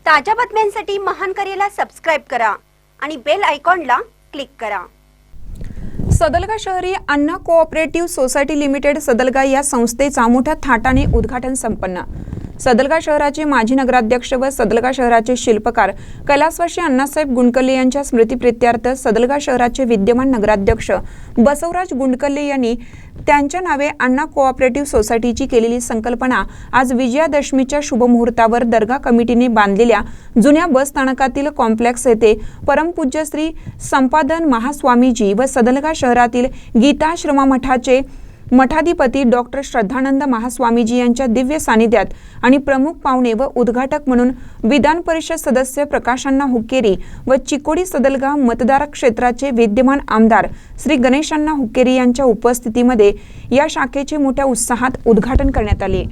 ताज्या बातम्यांसाठी महान करेला सबस्क्राइब करा आणि बेल आयकॉनला क्लिक करा। सदलगा शहरी अण्णा कोऑपरेटिव्ह सोसायटी लिमिटेड सदलगा या संस्थेचा मोठ्या थाटाने उद्घाटन संपन्न। सदलगा शहराचे माजी नगराध्यक्ष व सदलगा शहराचे शिल्पकार कैलासवासी अण्णासाहेब गुंडकल्ले यांच्या स्मृतिप्रित्यर्थ सदलगा शहराचे विद्यमान नगराध्यक्ष बसवराज गुंडकल्ले यांनी त्यांच्या नावे अण्णा कोऑपरेटिव्ह सोसायटीची केलेली संकल्पना आज विजयादशमीच्या शुभमुहूर्तावर दर्गा कमिटीने बांधलेल्या जुन्या बस स्थानकातील कॉम्प्लेक्स येथे परमपूज्य श्री संपादन महास्वामीजी व सदलगा शहरातील गीताश्रमा मठाचे मठाधिपती डॉक्टर श्रद्धानंद महास्वामीजी यांच्या दिव्य सानिध्यात आणि प्रमुख पाहुणे व उद्घाटक म्हणून विधान परिषद सदस्य प्रकाश अण्णा हुक्केरी व चिकोडी सदलगा मतदार क्षेत्राचे विद्यमान आमदार श्री गणेश अण्णा हुक्केरी यांच्या उपस्थितीमध्ये या शाखेचे मोठ्या उत्साहात उद्घाटन करण्यात आले।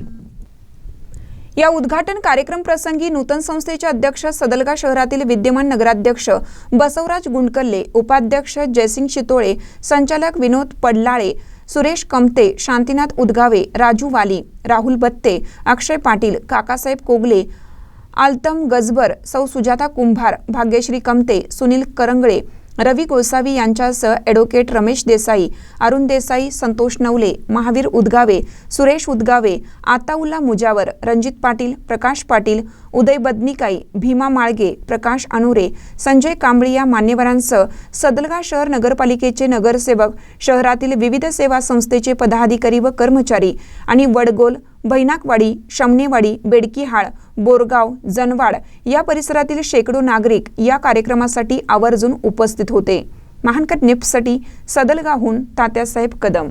या उद्घाटन कार्यक्रम प्रसंगी नूतन संस्थेचे अध्यक्ष सदलगा शहरातील विद्यमान नगराध्यक्ष बसवराज गुंडकल्ले, उपाध्यक्ष जयसिंग चितोळे, संचालक विनोद पडलाळे, सुरेश कमते, शांतीनाथ उदगावे, राजू वाली, राहुल बत्ते, अक्षय पाटील, काकासाहेब कोगले, आलतम गजबर, सौ सुजाता कुंभार, भाग्यश्री कमते, सुनील करंगळे, रवी गोसावी यांच्यासह ॲडव्होकेट रमेश देसाई, अरुण देसाई, संतोष नवले, महावीर उदगावे, सुरेश उदगावे, आताउल्ला मुजावर, रणजित पाटील, प्रकाश पाटील, उदय बदनिकाई, भीमा माळगे, प्रकाश अनुरे, संजय कांबळी या मान्यवरांसह सदलगा शहर नगरपालिकेचे नगरसेवक, शहरातील विविध सेवा संस्थेचे पदाधिकारी व कर्मचारी आणि वडगोल, भैनाकवाडी, शमनेवाडी, बेडकीहाळ, बोरगाव, जनवाड या परिसरातील शेकडो नागरिक या कार्यक्रमासाठी आवर्जून उपस्थित होते। महानकट न्यूजसाठी सदलगाहून तात्यासाहेब कदम।